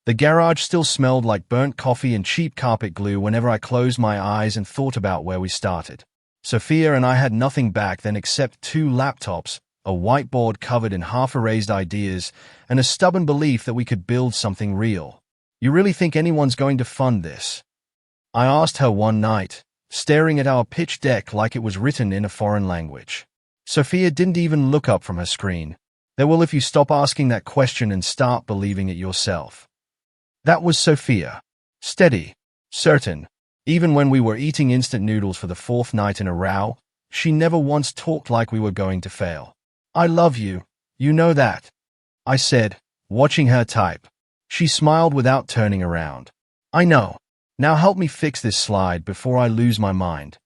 The garage still smelled like burnt coffee and cheap carpet glue whenever I closed my eyes and thought about where we started. Sophia and I had nothing back then except 2 laptops, a whiteboard covered in half-erased ideas, and a stubborn belief that we could build something real. "You really think anyone's going to fund this?" I asked her one night, staring at our pitch deck like it was written in a foreign language. Sophia didn't even look up from her screen. "They will if you stop asking that question and start believing it yourself." That was Sophia. Steady, certain. Even when we were eating instant noodles for the 4th night in a row, she never once talked like we were going to fail. "I love you, you know that," I said, watching her type. She smiled without turning around. "I know. Now help me fix this slide before I lose my mind."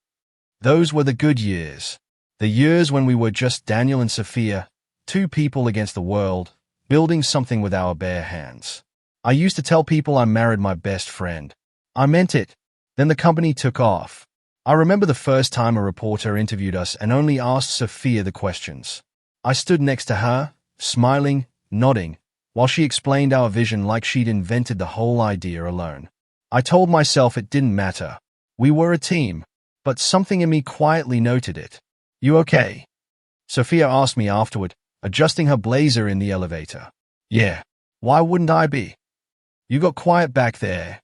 Those were the good years. The years when we were just Daniel and Sophia, 2 people against the world, building something with our bare hands. I used to tell people I married my best friend. I meant it. Then the company took off. I remember the first time a reporter interviewed us and only asked Sophia the questions. I stood next to her, smiling, nodding, while she explained our vision like she'd invented the whole idea alone. I told myself it didn't matter. We were a team, but something in me quietly noted it. "You okay?" Sophia asked me afterward, adjusting her blazer in the elevator. "Yeah. Why wouldn't I be?" "You got quiet back there."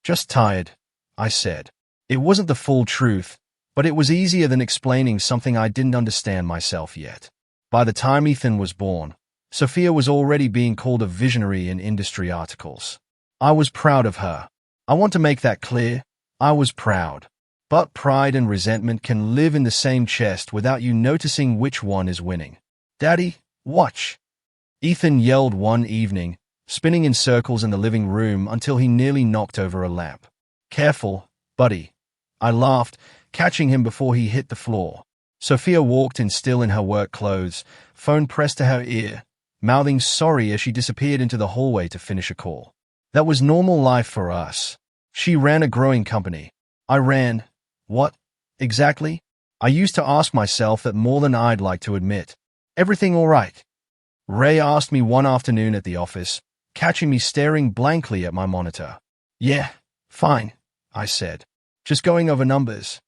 "Just tired," I said. It wasn't the full truth, but it was easier than explaining something I didn't understand myself yet. By the time Ethan was born, Sophia was already being called a visionary in industry articles. I was proud of her. I want to make that clear. I was proud. But pride and resentment can live in the same chest without you noticing which one is winning. "Daddy, watch!" Ethan yelled one evening, spinning in circles in the living room until he nearly knocked over a lamp. "Careful, buddy," I laughed, catching him before he hit the floor. Sophia walked in still in her work clothes, phone pressed to her ear, mouthing sorry as she disappeared into the hallway to finish a call. That was normal life for us. She ran a growing company. I ran, what, exactly? I used to ask myself that more than I'd like to admit. "Everything all right?" Ray asked me one afternoon at the office, catching me staring blankly at my monitor. "Yeah, fine," I said. "Just going over numbers."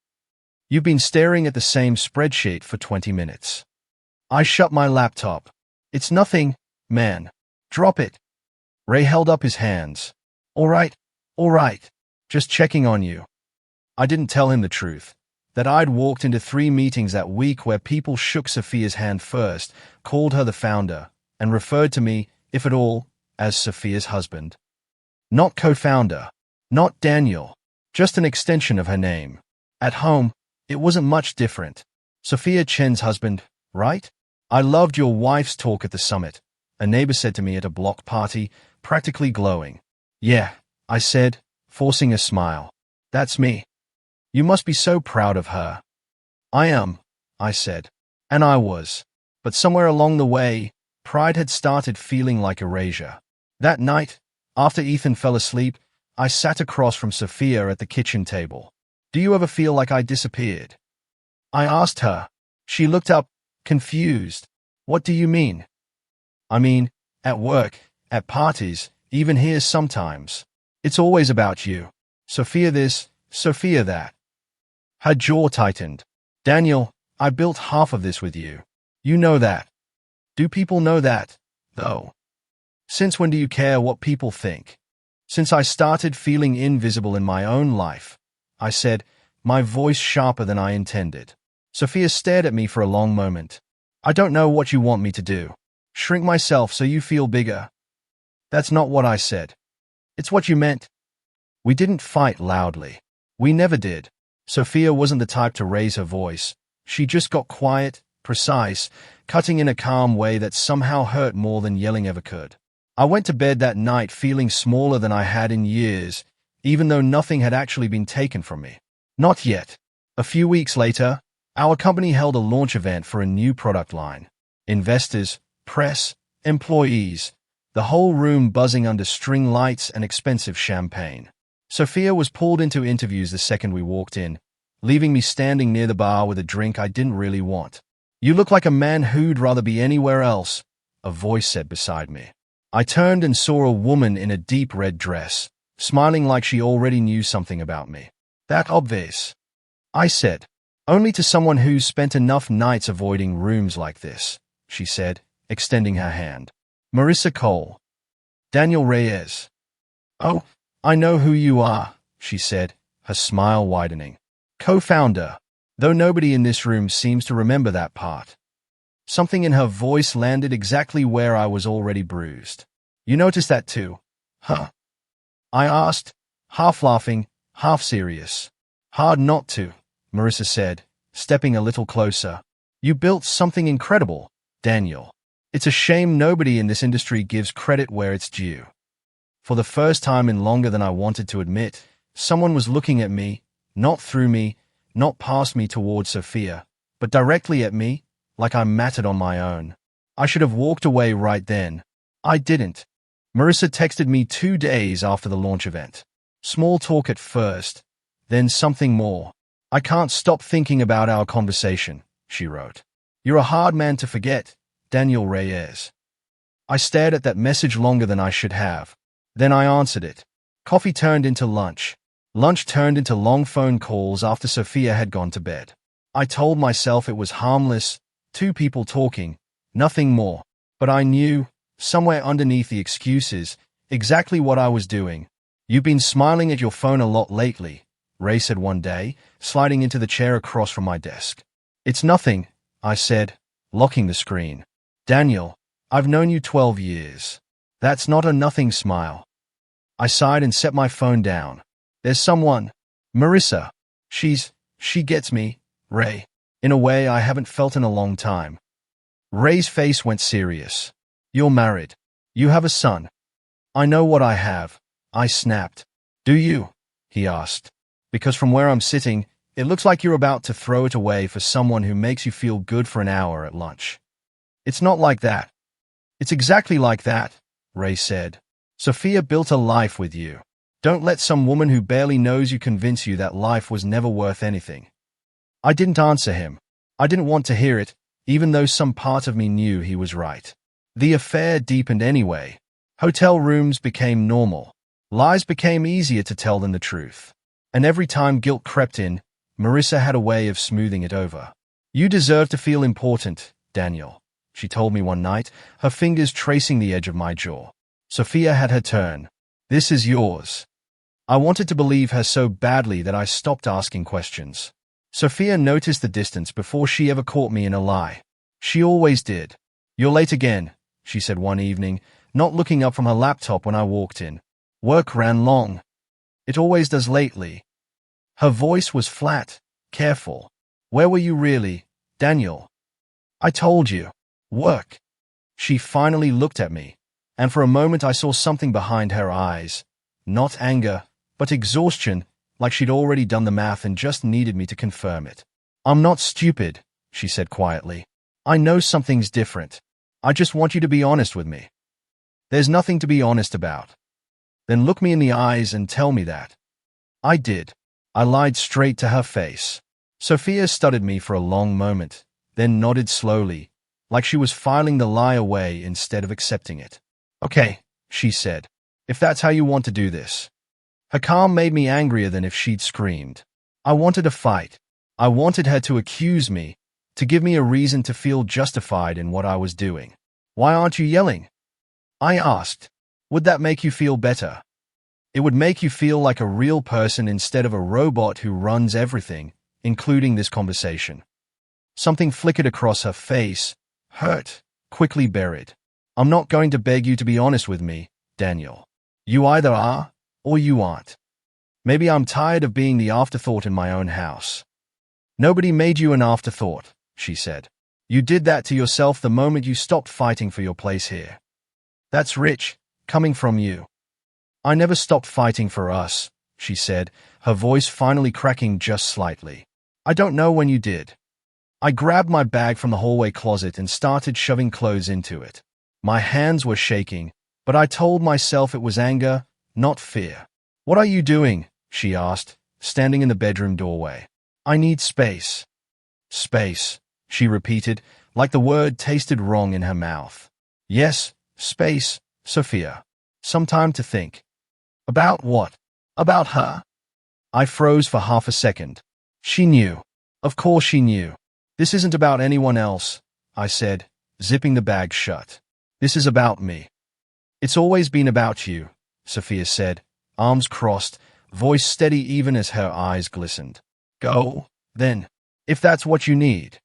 "You've been staring at the same spreadsheet for 20 minutes. I shut my laptop. "It's nothing, man. Drop it." Ray held up his hands. All right. Just checking on you." I didn't tell him the truth, that I'd walked into 3 meetings that week where people shook Sophia's hand first, called her the founder, and referred to me, if at all, as Sophia's husband. Not co-founder, not Daniel, just an extension of her name. At home, it wasn't much different. "Sophia Chen's husband, right? I loved your wife's talk at the summit," a neighbor said to me at a block party, practically glowing. "Yeah," I said, forcing a smile. "That's me." "You must be so proud of her." "I am," I said. And I was. But somewhere along the way, pride had started feeling like erasure. That night, after Ethan fell asleep, I sat across from Sophia at the kitchen table. "Do you ever feel like I disappeared?" I asked her. She looked up, confused. "What do you mean?" "I mean, at work, at parties, even here sometimes. It's always about you. Sophia this, Sophia that." Her jaw tightened. "Daniel, I built half of this with you. You know that." "Do people know that, though?" "Since when do you care what people think?" "Since I started feeling invisible in my own life," I said, my voice sharper than I intended. Sophia stared at me for a long moment. "I don't know what you want me to do. Shrink myself so you feel bigger." "That's not what I said." "It's what you meant." We didn't fight loudly. We never did. Sophia wasn't the type to raise her voice. She just got quiet, precise, cutting in a calm way that somehow hurt more than yelling ever could. I went to bed that night feeling smaller than I had in years, even though nothing had actually been taken from me. Not yet. A few weeks later, our company held a launch event for a new product line. Investors, press, employees, the whole room buzzing under string lights and expensive champagne. Sophia was pulled into interviews the second we walked in, leaving me standing near the bar with a drink I didn't really want. "You look like a man who'd rather be anywhere else," a voice said beside me. I turned and saw a woman in a deep red dress, smiling like she already knew something about me. That obvious, I said. Only to someone who's spent enough nights avoiding rooms like this, she said, extending her hand. Marissa Cole. Daniel Reyes. Oh, I know who you are, she said, her smile widening. Co-founder, though nobody in this room seems to remember that part. Something in her voice landed exactly where I was already bruised. You noticed that too, huh? I asked, half laughing, half serious. Hard not to, Marissa said, stepping a little closer. You built something incredible, Daniel. It's a shame nobody in this industry gives credit where it's due. For the first time in longer than I wanted to admit, someone was looking at me, not through me, not past me towards Sophia, but directly at me, like I mattered on my own. I should have walked away right then. I didn't. Marissa texted me 2 days after the launch event. Small talk at first, then something more. I can't stop thinking about our conversation, she wrote. You're a hard man to forget, Daniel Reyes. I stared at that message longer than I should have. Then I answered it. Coffee turned into lunch. Lunch turned into long phone calls after Sophia had gone to bed. I told myself it was harmless, 2 people talking, nothing more. But I knew, somewhere underneath the excuses, exactly what I was doing. You've been smiling at your phone a lot lately, Ray said one day, sliding into the chair across from my desk. It's nothing, I said, locking the screen. Daniel, I've known you 12 years. That's not a nothing smile. I sighed and set my phone down. There's someone. Marissa. She gets me, Ray. In a way I haven't felt in a long time. Ray's face went serious. You're married. You have a son. I know what I have, I snapped. Do you? He asked. Because from where I'm sitting, it looks like you're about to throw it away for someone who makes you feel good for an hour at lunch. It's not like that. It's exactly like that, Ray said. Sophia built a life with you. Don't let some woman who barely knows you convince you that life was never worth anything. I didn't answer him. I didn't want to hear it, even though some part of me knew he was right. The affair deepened anyway. Hotel rooms became normal. Lies became easier to tell than the truth. And every time guilt crept in, Marissa had a way of smoothing it over. You deserve to feel important, Daniel, she told me one night, her fingers tracing the edge of my jaw. Sophia had her turn. This is yours. I wanted to believe her so badly that I stopped asking questions. Sophia noticed the distance before she ever caught me in a lie. She always did. You're late again, she said one evening, not looking up from her laptop when I walked in. Work ran long. It always does lately. Her voice was flat, careful. Where were you really, Daniel? I told you. Work. She finally looked at me, and for a moment I saw something behind her eyes. Not anger, but exhaustion, like she'd already done the math and just needed me to confirm it. I'm not stupid, she said quietly. I know something's different. I just want you to be honest with me. There's nothing to be honest about. Then look me in the eyes and tell me that. I did. I lied straight to her face. Sophia studied me for a long moment, then nodded slowly, like she was filing the lie away instead of accepting it. Okay, she said, if that's how you want to do this. Her calm made me angrier than if she'd screamed. I wanted a fight. I wanted her to accuse me, to give me a reason to feel justified in what I was doing. Why aren't you yelling? I asked. Would that make you feel better? It would make you feel like a real person instead of a robot who runs everything, including this conversation. Something flickered across her face, hurt, quickly buried. I'm not going to beg you to be honest with me, Daniel. You either are, or you aren't. Maybe I'm tired of being the afterthought in my own house. Nobody made you an afterthought, she said. You did that to yourself the moment you stopped fighting for your place here. That's rich, coming from you. I never stopped fighting for us, she said, her voice finally cracking just slightly. I don't know when you did. I grabbed my bag from the hallway closet and started shoving clothes into it. My hands were shaking, but I told myself it was anger, not fear. What are you doing? She asked, standing in the bedroom doorway. I need space. Space, she repeated, like the word tasted wrong in her mouth. Yes, space, Sophia. Some time to think. About what? About her? I froze for half a second. She knew. Of course she knew. This isn't about anyone else, I said, zipping the bag shut. This is about me. It's always been about you, Sophia said, arms crossed, voice steady even as her eyes glistened. Go, then, if that's what you need.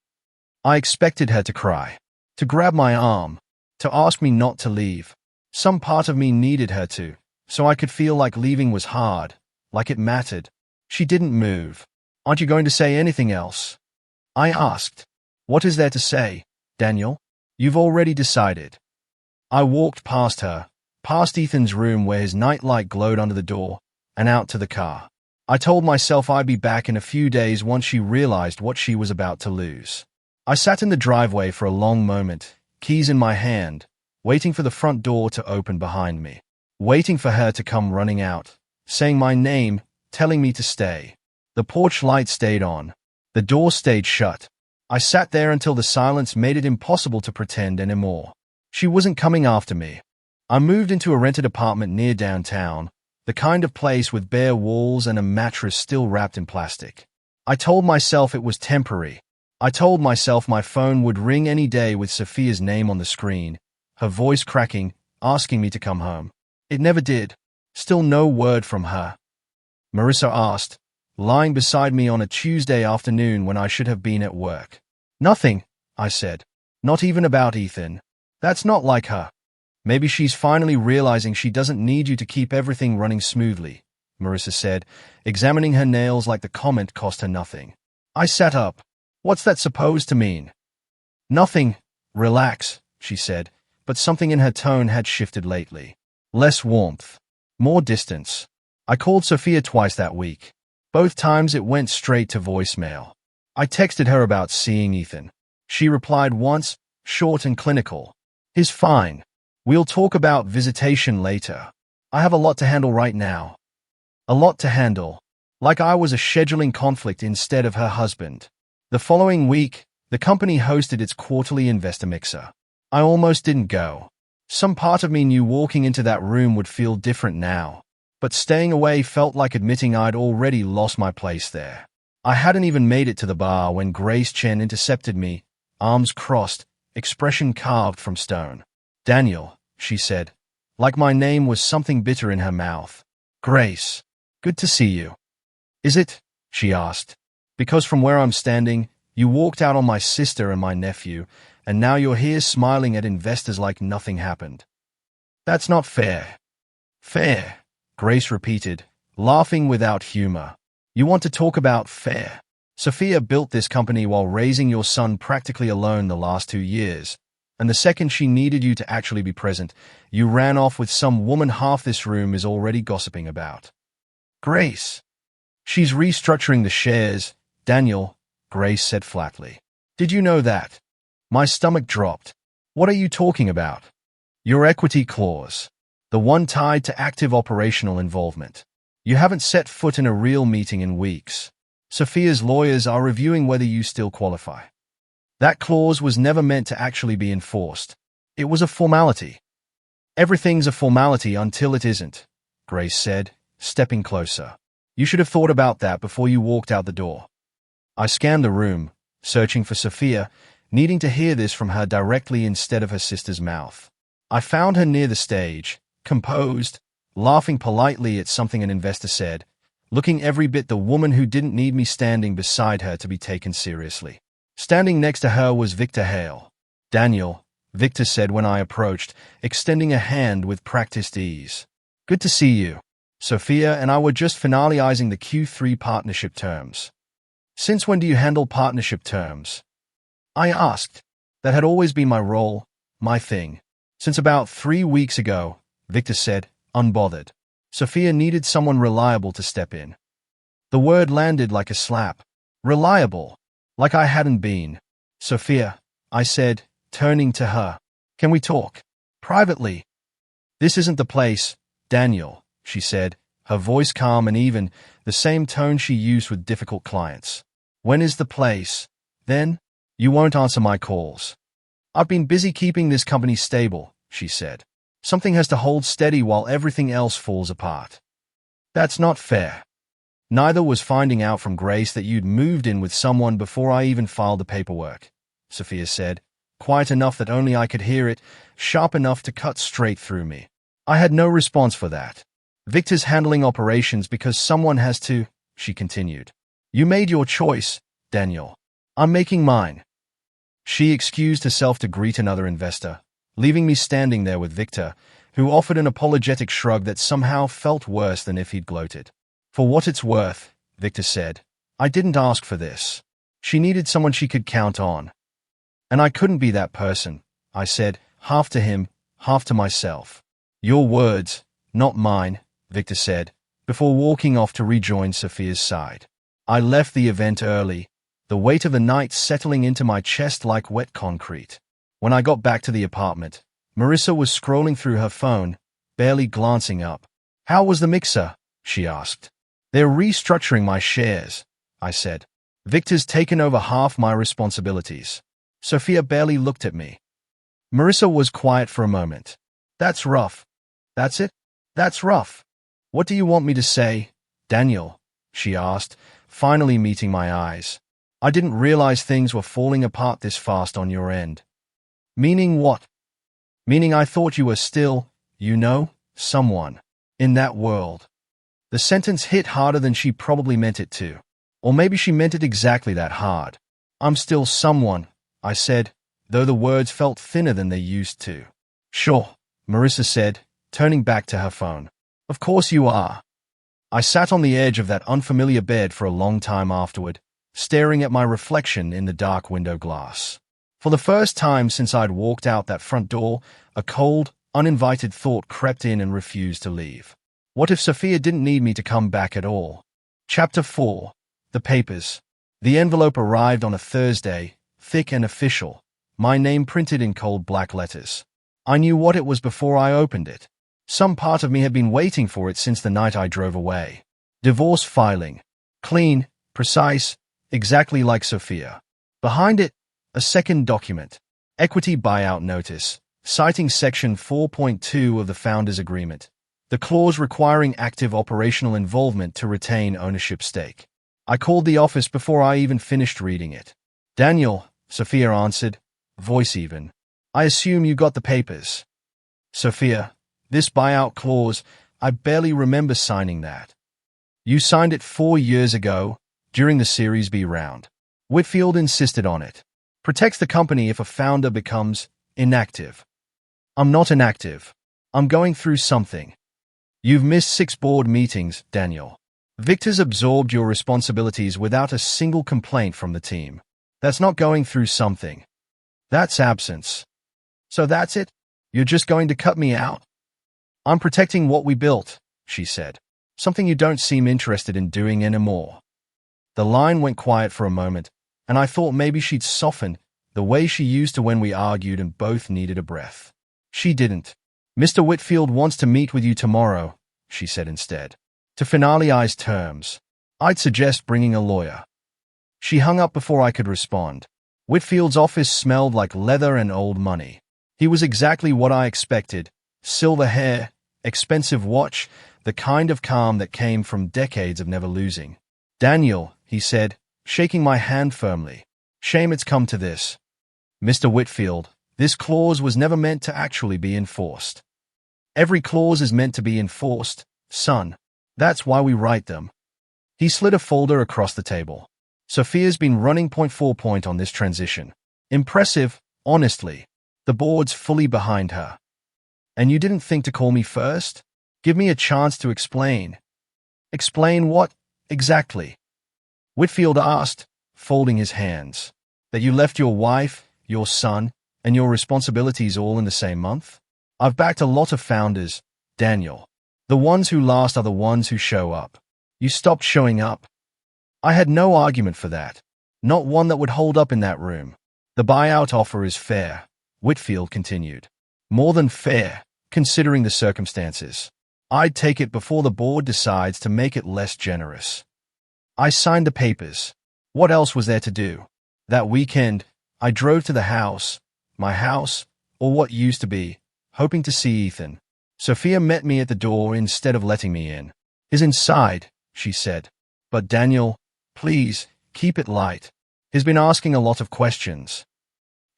I expected her to cry, to grab my arm, to ask me not to leave. Some part of me needed her to, so I could feel like leaving was hard, like it mattered. She didn't move. Aren't you going to say anything else? I asked. What is there to say, Daniel? You've already decided. I walked past her, past Ethan's room where his nightlight glowed under the door, and out to the car. I told myself I'd be back in a few days once she realized what she was about to lose. I sat in the driveway for a long moment, keys in my hand, waiting for the front door to open behind me, waiting for her to come running out, saying my name, telling me to stay. The porch light stayed on. The door stayed shut. I sat there until the silence made it impossible to pretend anymore. She wasn't coming after me. I moved into a rented apartment near downtown, the kind of place with bare walls and a mattress still wrapped in plastic. I told myself it was temporary. I told myself my phone would ring any day with Sophia's name on the screen, her voice cracking, asking me to come home. It never did. Still no word from her. Marissa asked, lying beside me on a Tuesday afternoon when I should have been at work. Nothing, I said. Not even about Ethan. That's not like her. Maybe she's finally realizing she doesn't need you to keep everything running smoothly, Marissa said, examining her nails like the comment cost her nothing. I sat up. What's that supposed to mean? Nothing. Relax, she said, but something in her tone had shifted lately. Less warmth. More distance. I called Sophia twice that week. Both times it went straight to voicemail. I texted her about seeing Ethan. She replied once, short and clinical. He's fine. We'll talk about visitation later. I have a lot to handle right now. A lot to handle. Like I was a scheduling conflict instead of her husband. The following week, the company hosted its quarterly investor mixer. I almost didn't go. Some part of me knew walking into that room would feel different now, but staying away felt like admitting I'd already lost my place there. I hadn't even made it to the bar when Grace Chen intercepted me, arms crossed, expression carved from stone. Daniel, she said, like my name was something bitter in her mouth. Grace, good to see you. Is it? She asked. Because from where I'm standing, you walked out on my sister and my nephew, and now you're here smiling at investors like nothing happened. That's not fair. Fair, Grace repeated, laughing without humor. You want to talk about fair? Sophia built this company while raising your son practically alone the last 2 years, and the second she needed you to actually be present, you ran off with some woman half this room is already gossiping about. Grace. She's restructuring the shares, Daniel, Grace said flatly. Did you know that? My stomach dropped. What are you talking about? Your equity clause. The one tied to active operational involvement. You haven't set foot in a real meeting in weeks. Sophia's lawyers are reviewing whether you still qualify. That clause was never meant to actually be enforced. It was a formality. Everything's a formality until it isn't, Grace said, stepping closer. You should have thought about that before you walked out the door. I scanned the room, searching for Sophia, needing to hear this from her directly instead of her sister's mouth. I found her near the stage, composed, laughing politely at something an investor said, looking every bit the woman who didn't need me standing beside her to be taken seriously. Standing next to her was Victor Hale. Daniel, Victor said when I approached, extending a hand with practiced ease. Good to see you. Sophia and I were just finalizing the Q3 partnership terms. Since when do you handle partnership terms? I asked. That had always been my role, my thing. Since about 3 weeks ago, Victor said, unbothered. Sophia needed someone reliable to step in. The word landed like a slap. Reliable. Like I hadn't been. Sophia, I said, turning to her. Can we talk? Privately. This isn't the place, Daniel, she said, her voice calm and even, the same tone she used with difficult clients. When is the place? Then? You won't answer my calls. I've been busy keeping this company stable, she said. Something has to hold steady while everything else falls apart. That's not fair. Neither was finding out from Grace that you'd moved in with someone before I even filed the paperwork, Sophia said, quiet enough that only I could hear it, sharp enough to cut straight through me. I had no response for that. Victor's handling operations because someone has to, she continued. You made your choice, Daniel. I'm making mine. She excused herself to greet another investor, leaving me standing there with Victor, who offered an apologetic shrug that somehow felt worse than if he'd gloated. For what it's worth, Victor said, I didn't ask for this. She needed someone she could count on. And I couldn't be that person, I said, half to him, half to myself. Your words, not mine, Victor said, before walking off to rejoin Sophia's side. I left the event early, the weight of the night settling into my chest like wet concrete. When I got back to the apartment, Marissa was scrolling through her phone, barely glancing up. How was the mixer? She asked. They're restructuring my shares, I said. Victor's taken over half my responsibilities. Sophia barely looked at me. Marissa was quiet for a moment. That's rough. That's it? That's rough. What do you want me to say, Daniel? She asked, finally meeting my eyes. I didn't realize things were falling apart this fast on your end. Meaning what? Meaning I thought you were still, someone. In that world. The sentence hit harder than she probably meant it to. Or maybe she meant it exactly that hard. I'm still someone, I said, though the words felt thinner than they used to. Sure, Marissa said, turning back to her phone. Of course you are. I sat on the edge of that unfamiliar bed for a long time afterward, staring at my reflection in the dark window glass. For the first time since I'd walked out that front door, a cold, uninvited thought crept in and refused to leave. What if Sophia didn't need me to come back at all? Chapter 4. The Papers. The envelope arrived on a Thursday, thick and official, my name printed in cold black letters. I knew what it was before I opened it. Some part of me had been waiting for it since the night I drove away. Divorce filing. Clean, precise, exactly like Sophia. Behind it, a second document. Equity buyout notice, citing Section 4.2 of the Founders Agreement. The clause requiring active operational involvement to retain ownership stake. I called the office before I even finished reading it. Daniel, Sophia answered, voice even. I assume you got the papers. Sophia, this buyout clause, I barely remember signing that. You signed it 4 years ago, during the Series B round. Whitfield insisted on it. Protects the company if a founder becomes inactive. I'm not inactive. I'm going through something. You've missed 6 board meetings, Daniel. Victor's absorbed your responsibilities without a single complaint from the team. That's not going through something. That's absence. So that's it? You're just going to cut me out? I'm protecting what we built, she said. Something you don't seem interested in doing anymore. The line went quiet for a moment, and I thought maybe she'd soften, the way she used to when we argued and both needed a breath. She didn't. Mr. Whitfield wants to meet with you tomorrow, she said instead. To finalize terms. I'd suggest bringing a lawyer. She hung up before I could respond. Whitfield's office smelled like leather and old money. He was exactly what I expected. Silver hair, expensive watch, the kind of calm that came from decades of never losing. Daniel, he said, shaking my hand firmly. Shame it's come to this. Mr. Whitfield, this clause was never meant to actually be enforced. Every clause is meant to be enforced, son. That's why we write them. He slid a folder across the table. Sophia's been running point for point on this transition. Impressive, honestly. The board's fully behind her. And you didn't think to call me first? Give me a chance to explain. Explain what, exactly? Whitfield asked, folding his hands. That you left your wife, your son, and your responsibilities all in the same month? I've backed a lot of founders, Daniel. The ones who last are the ones who show up. You stopped showing up. I had no argument for that. Not one that would hold up in that room. The buyout offer is fair, Whitfield continued. More than fair, considering the circumstances. I'd take it before the board decides to make it less generous. I signed the papers. What else was there to do? That weekend, I drove to the house, my house, or what used to be, hoping to see Ethan. Sophia met me at the door instead of letting me in. "He's inside," she said. "But Daniel, please, keep it light. He's been asking a lot of questions."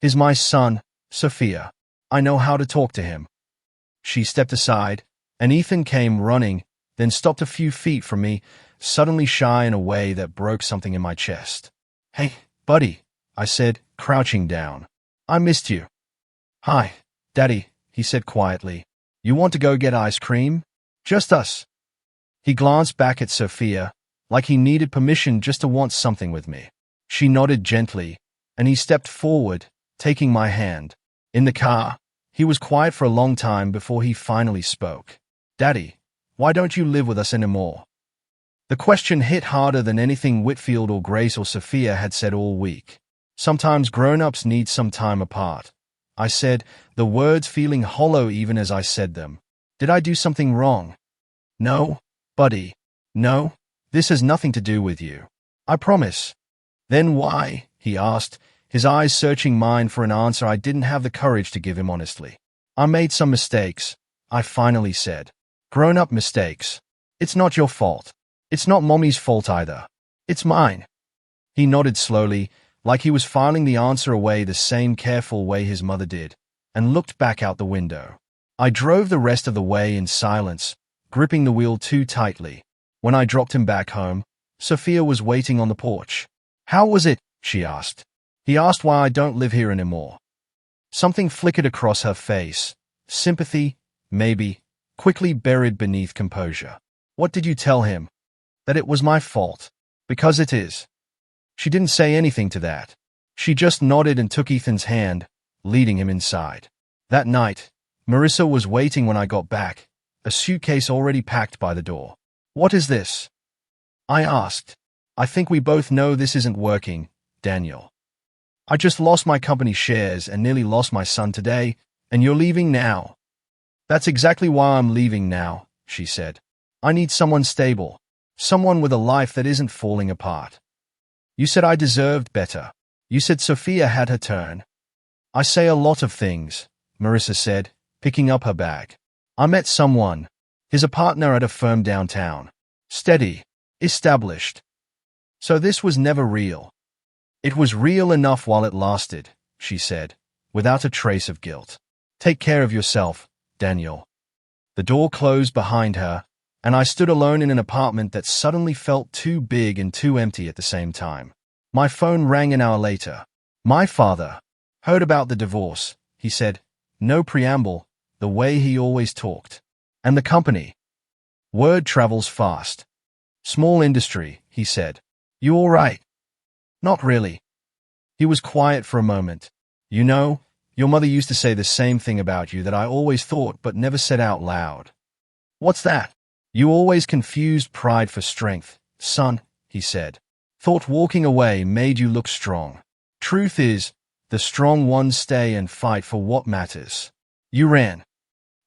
"He's my son, Sophia. I know how to talk to him." She stepped aside, and Ethan came running, then stopped a few feet from me, suddenly shy in a way that broke something in my chest. "Hey, buddy," I said, crouching down. "I missed you." "Hi, Daddy," he said quietly. "You want to go get ice cream? Just us." He glanced back at Sophia, like he needed permission just to want something with me. She nodded gently, and he stepped forward, taking my hand. In the car, he was quiet for a long time before he finally spoke. "Daddy, why don't you live with us anymore?" The question hit harder than anything Whitfield or Grace or Sophia had said all week. "Sometimes grown-ups need some time apart," I said, the words feeling hollow even as I said them. "Did I do something wrong?" "No, buddy. No, this has nothing to do with you. I promise." "Then why?" he asked, his eyes searching mine for an answer I didn't have the courage to give him honestly. "I made some mistakes," I finally said. "Grown-up mistakes. It's not your fault. It's not Mommy's fault either. It's mine." He nodded slowly, like he was filing the answer away the same careful way his mother did, and looked back out the window. I drove the rest of the way in silence, gripping the wheel too tightly. When I dropped him back home, Sophia was waiting on the porch. "How was it?" she asked. "He asked why I don't live here anymore." Something flickered across her face. Sympathy, maybe, quickly buried beneath composure. "What did you tell him?" "That it was my fault." "Because it is." She didn't say anything to that. She just nodded and took Ethan's hand, leading him inside. That night, Marissa was waiting when I got back, a suitcase already packed by the door. "What is this?" I asked. "I think we both know this isn't working, Daniel. I just lost my company shares and nearly lost my son today, and you're leaving now." "That's exactly why I'm leaving now," she said. "I need someone stable, someone with a life that isn't falling apart." "You said I deserved better. You said Sophia had her turn." "I say a lot of things," Marissa said, picking up her bag. "I met someone. He's a partner at a firm downtown. Steady. Established. So this was never real." "It was real enough while it lasted," she said, without a trace of guilt. "Take care of yourself, Daniel." The door closed behind her, and I stood alone in an apartment that suddenly felt too big and too empty at the same time. My phone rang an hour later. "My father. Heard about the divorce," he said. No preamble, the way he always talked. "And the company. Word travels fast. Small industry," he said. "You all right?" "Not really." He was quiet for a moment. "You know, your mother used to say the same thing about you that I always thought but never said out loud." "What's that?" "You always confused pride for strength, son," he said. "Thought walking away made you look strong. Truth is, the strong ones stay and fight for what matters. You ran."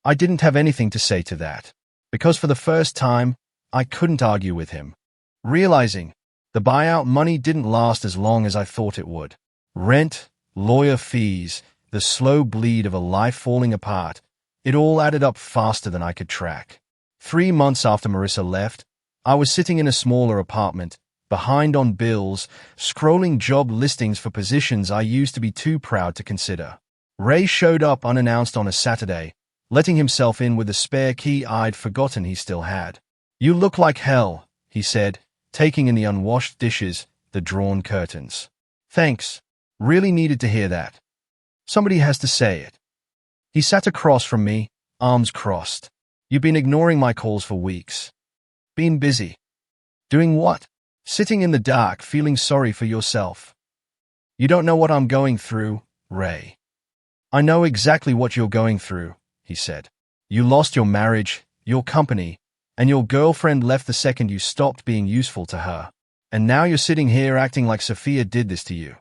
I didn't have anything to say to that, because for the first time, I couldn't argue with him. Realizing the buyout money didn't last as long as I thought it would. Rent, lawyer fees, the slow bleed of a life falling apart, it all added up faster than I could track. 3 months after Marissa left, I was sitting in a smaller apartment, behind on bills, scrolling job listings for positions I used to be too proud to consider. Ray showed up unannounced on a Saturday, letting himself in with a spare key I'd forgotten he still had. "You look like hell," he said, taking in the unwashed dishes, the drawn curtains. "Thanks. Really needed to hear that. Somebody has to say it." He sat across from me, arms crossed. "You've been ignoring my calls for weeks." "Been busy." "Doing what?" "Sitting in the dark, feeling sorry for yourself." "You don't know what I'm going through, Ray." "I know exactly what you're going through," he said. "You lost your marriage, your company, and your girlfriend left the second you stopped being useful to her. And now you're sitting here acting like Sophia did this to you.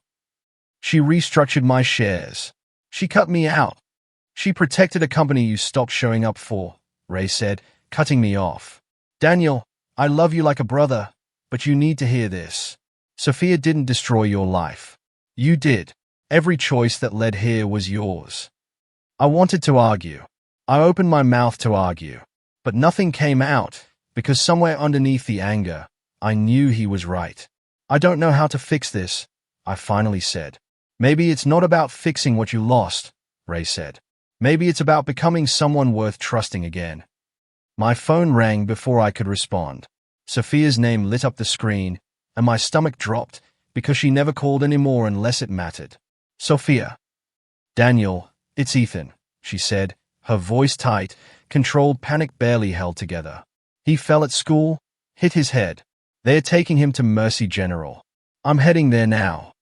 She restructured my shares. She cut me out. She protected a company you stopped showing up for," Ray said, cutting me off. "Daniel, I love you like a brother, but you need to hear this. Sophia didn't destroy your life. You did. Every choice that led here was yours." I wanted to argue. I opened my mouth to argue, but nothing came out, because somewhere underneath the anger, I knew he was right. I don't know how to fix this, I finally said. Maybe it's not about fixing what you lost, Ray said. Maybe it's about becoming someone worth trusting again. My phone rang before I could respond. Sophia's name lit up the screen, and my stomach dropped because she never called anymore unless it mattered. Sophia. Daniel, it's Ethan, she said, her voice tight, controlled panic barely held together. He fell at school, hit his head. They're taking him to Mercy General. I'm heading there now.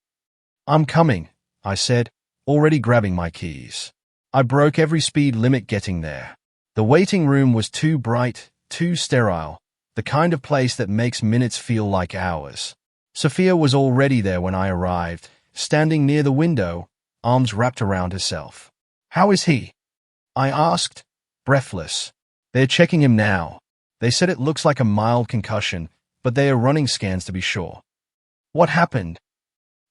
I'm coming, I said, already grabbing my keys. I broke every speed limit getting there. The waiting room was too bright, too sterile, the kind of place that makes minutes feel like hours. Sophia was already there when I arrived, standing near the window, arms wrapped around herself. How is he? I asked, breathless. They're checking him now. They said it looks like a mild concussion, but they are running scans to be sure. What happened?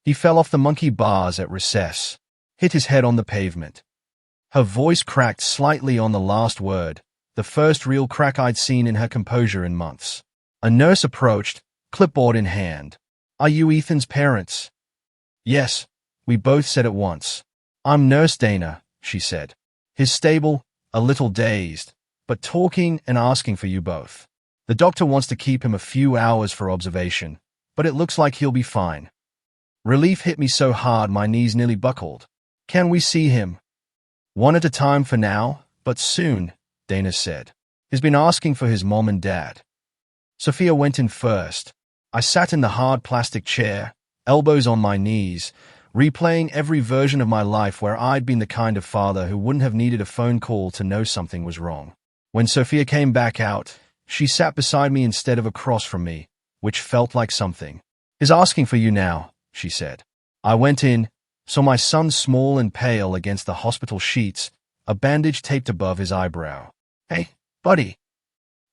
He fell off the monkey bars at recess, hit his head on the pavement. Her voice cracked slightly on the last word, the first real crack I'd seen in her composure in months. A nurse approached, clipboard in hand. Are you Ethan's parents? Yes, we both said at once. I'm Nurse Dana, she said. He's stable, a little dazed, but talking and asking for you both. The doctor wants to keep him a few hours for observation, but it looks like he'll be fine. Relief hit me so hard my knees nearly buckled. Can we see him? One at a time for now, but soon, Dana said. He's been asking for his mom and dad. Sophia went in first. I sat in the hard plastic chair, elbows on my knees, replaying every version of my life where I'd been the kind of father who wouldn't have needed a phone call to know something was wrong. When Sophia came back out, she sat beside me instead of across from me, which felt like something. He's asking for you now, she said. I went in, saw my son small and pale against the hospital sheets, a bandage taped above his eyebrow. Hey, buddy.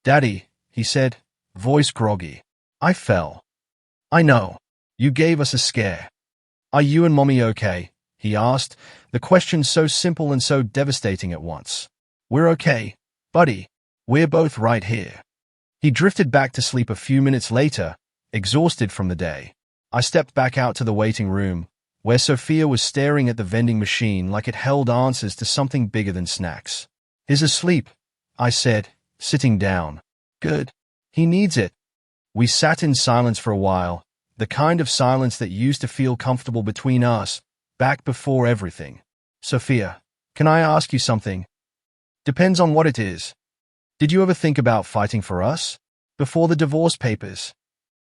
Daddy, he said, voice groggy. I fell. I know. You gave us a scare. Are you and Mommy okay? He asked, the question so simple and so devastating at once. We're okay, buddy. We're both right here. He drifted back to sleep a few minutes later, exhausted from the day. I stepped back out to the waiting room, where Sophia was staring at the vending machine like it held answers to something bigger than snacks. He's asleep, I said, sitting down. Good. He needs it. We sat in silence for a while, the kind of silence that used to feel comfortable between us, back before everything. Sophia, can I ask you something? Depends on what it is. Did you ever think about fighting for us? Before the divorce papers?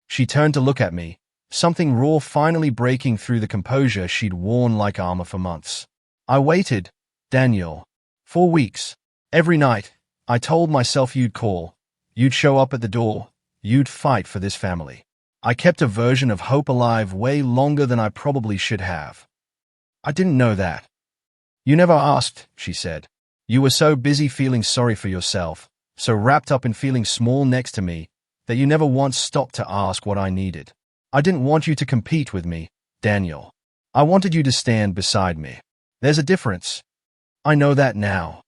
She turned to look at me, something raw finally breaking through the composure she'd worn like armor for months. I waited, Daniel. 4 weeks. Every night, I told myself you'd call, you'd show up at the door, you'd fight for this family. I kept a version of hope alive way longer than I probably should have. I didn't know that. You never asked, she said. You were so busy feeling sorry for yourself, so wrapped up in feeling small next to me, that you never once stopped to ask what I needed. I didn't want you to compete with me, Daniel. I wanted you to stand beside me. There's a difference. I know that now.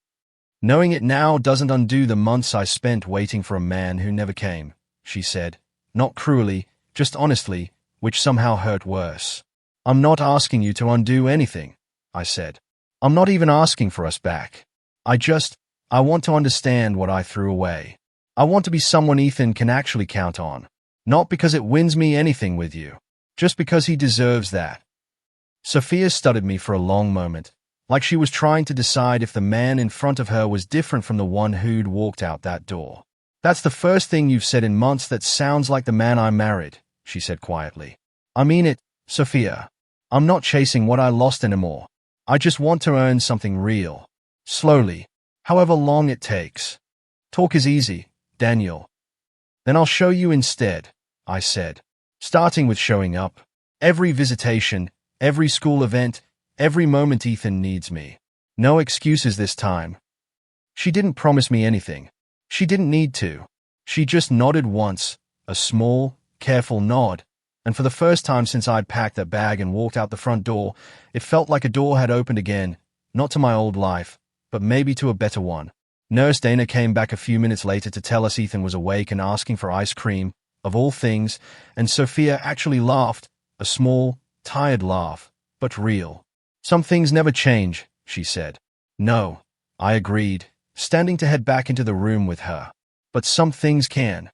Knowing it now doesn't undo the months I spent waiting for a man who never came, she said, not cruelly, just honestly, which somehow hurt worse. I'm not asking you to undo anything, I said. I'm not even asking for us back. I want to understand what I threw away. I want to be someone Ethan can actually count on. Not because it wins me anything with you. Just because he deserves that. Sophia studied me for a long moment, like she was trying to decide if the man in front of her was different from the one who'd walked out that door. That's the first thing you've said in months that sounds like the man I married, she said quietly. I mean it, Sophia. I'm not chasing what I lost anymore. I just want to earn something real. Slowly. However long it takes. Talk is easy, Daniel. Then I'll show you instead, I said. Starting with showing up. Every visitation, every school event, every moment Ethan needs me. No excuses this time. She didn't promise me anything. She didn't need to. She just nodded once, a small, careful nod, and for the first time since I'd packed that bag and walked out the front door, it felt like a door had opened again, not to my old life, but maybe to a better one. Nurse Dana came back a few minutes later to tell us Ethan was awake and asking for ice cream, of all things, and Sophia actually laughed, a small, tired laugh, but real. Some things never change, she said. No, I agreed, standing to head back into the room with her. But some things can.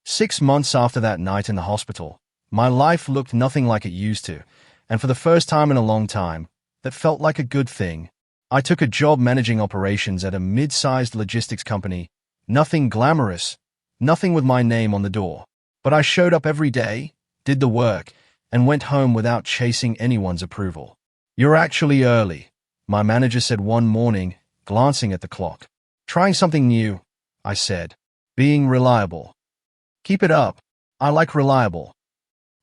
6 months after that night in the hospital, my life looked nothing like it used to, and for the first time in a long time, that felt like a good thing. I took a job managing operations at a mid-sized logistics company. Nothing glamorous, nothing with my name on the door. But I showed up every day, did the work, and went home without chasing anyone's approval. You're actually early, my manager said one morning, glancing at the clock. Trying something new, I said. Being reliable. Keep it up. I like reliable.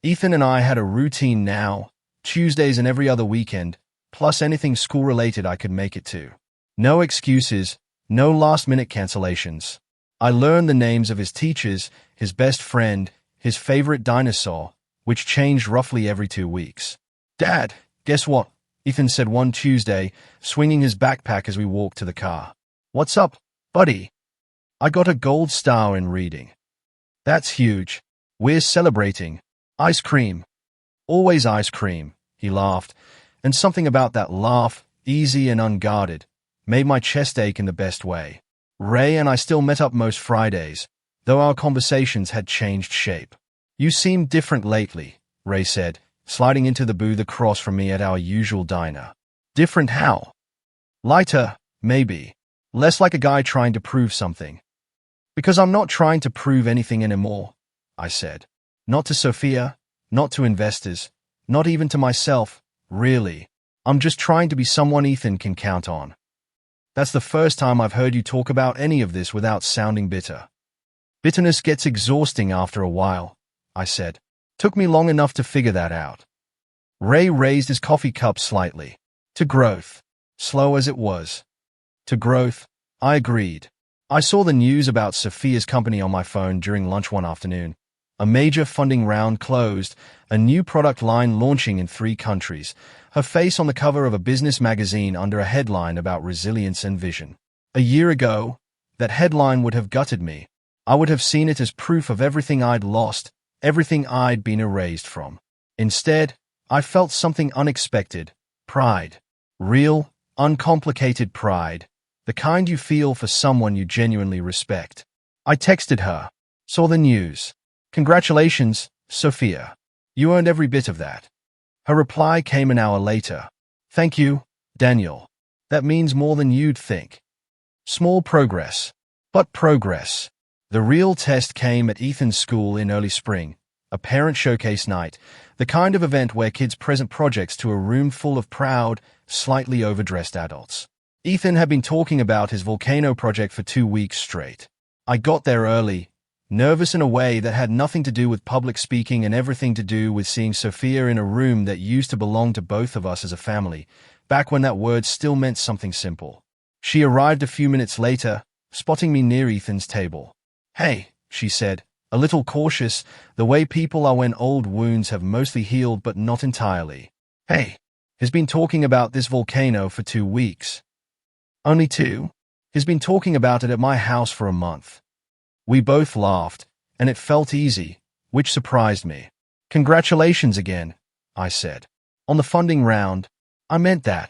Ethan and I had a routine now, Tuesdays and every other weekend, plus anything school-related I could make it to. No excuses, no last-minute cancellations. I learned the names of his teachers, his best friend, his favorite dinosaur, which changed roughly every 2 weeks. Dad, guess what? Ethan said one Tuesday, swinging his backpack as we walked to the car. What's up, buddy? I got a gold star in reading. That's huge. We're celebrating. Ice cream. Always ice cream, he laughed, and something about that laugh, easy and unguarded, made my chest ache in the best way. Ray and I still met up most Fridays, though our conversations had changed shape. You seem different lately, Ray said, sliding into the booth across from me at our usual diner. Different how? Lighter, maybe. Less like a guy trying to prove something. Because I'm not trying to prove anything anymore, I said. Not to Sophia, not to investors, not even to myself, really. I'm just trying to be someone Ethan can count on. That's the first time I've heard you talk about any of this without sounding bitter. Bitterness gets exhausting after a while, I said. Took me long enough to figure that out. Ray raised his coffee cup slightly. To growth. Slow as it was. To growth, I agreed. I saw the news about Sophia's company on my phone during lunch one afternoon. A major funding round closed, a new product line launching in 3 countries, her face on the cover of a business magazine under a headline about resilience and vision. A year ago, that headline would have gutted me. I would have seen it as proof of everything I'd lost, everything I'd been erased from. Instead, I felt something unexpected, pride. Real, uncomplicated pride, the kind you feel for someone you genuinely respect. I texted her, saw the news. Congratulations, Sophia. You earned every bit of that. Her reply came an hour later. Thank you, Daniel. That means more than you'd think. Small progress, but progress. The real test came at Ethan's school in early spring, a parent showcase night, the kind of event where kids present projects to a room full of proud, slightly overdressed adults. Ethan had been talking about his volcano project for 2 weeks straight. I got there early, nervous in a way that had nothing to do with public speaking and everything to do with seeing Sophia in a room that used to belong to both of us as a family, back when that word still meant something simple. She arrived a few minutes later, spotting me near Ethan's table. Hey, she said, a little cautious, the way people are when old wounds have mostly healed but not entirely. Hey, has been talking about this volcano for 2 weeks. Only 2? He's been talking about it at my house for a month. We both laughed, and it felt easy, which surprised me. Congratulations again, I said. On the funding round, I meant that.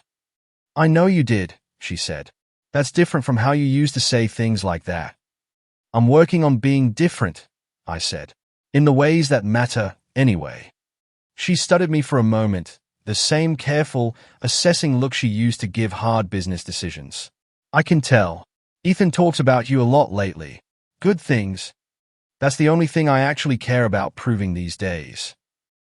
I know you did, she said. That's different from how you used to say things like that. I'm working on being different, I said. In the ways that matter, anyway. She studied me for a moment, the same careful, assessing look she used to give hard business decisions. I can tell. Ethan talks about you a lot lately. Good things. That's the only thing I actually care about proving these days.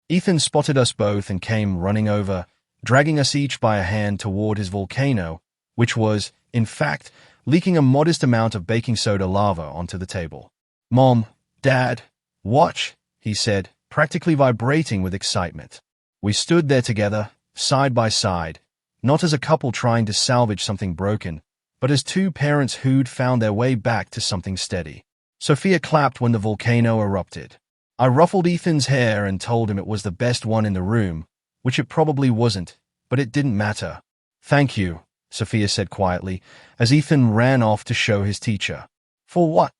Ethan spotted us both and came running over, dragging us each by a hand toward his volcano, which was, in fact, leaking a modest amount of baking soda lava onto the table. Mom, Dad, watch, he said, practically vibrating with excitement. We stood there together, side by side, not as a couple trying to salvage something broken, but as 2 parents who'd found their way back to something steady. Sophia clapped when the volcano erupted. I ruffled Ethan's hair and told him it was the best one in the room, which it probably wasn't, but it didn't matter. Thank you, Sophia said quietly, as Ethan ran off to show his teacher. For what?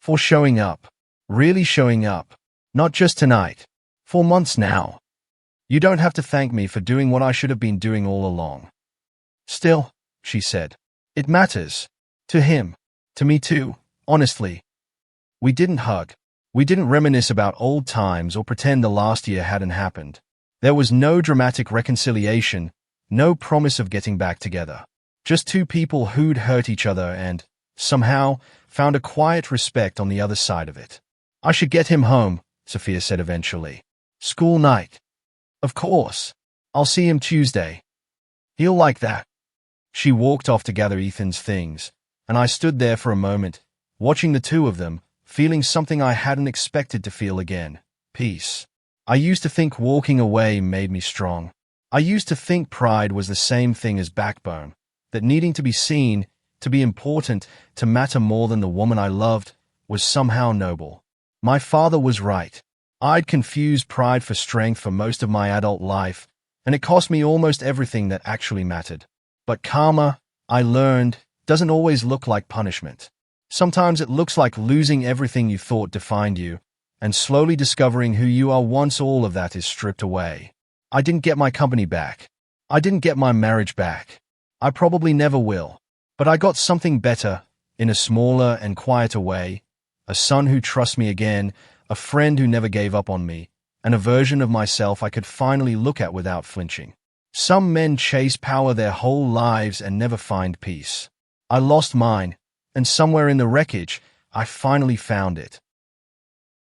For showing up. Really showing up. Not just tonight. For months now. You don't have to thank me for doing what I should have been doing all along. Still, she said, it matters. To him. To me too, honestly. We didn't hug. We didn't reminisce about old times or pretend the last year hadn't happened. There was no dramatic reconciliation, no promise of getting back together. Just two people who'd hurt each other and, somehow, found a quiet respect on the other side of it. I should get him home, Sophia said eventually. School night. Of course. I'll see him Tuesday. He'll like that. She walked off to gather Ethan's things, and I stood there for a moment, watching the two of them, feeling something I hadn't expected to feel again. Peace. I used to think walking away made me strong. I used to think pride was the same thing as backbone, that needing to be seen, to be important, to matter more than the woman I loved, was somehow noble. My father was right. I'd confused pride for strength for most of my adult life, and it cost me almost everything that actually mattered. But karma, I learned, doesn't always look like punishment. Sometimes it looks like losing everything you thought defined you, and slowly discovering who you are once all of that is stripped away. I didn't get my company back. I didn't get my marriage back. I probably never will. But I got something better, in a smaller and quieter way. A son who trusts me again, a friend who never gave up on me, and a version of myself I could finally look at without flinching. Some men chase power their whole lives and never find peace. I lost mine, and somewhere in the wreckage, I finally found it.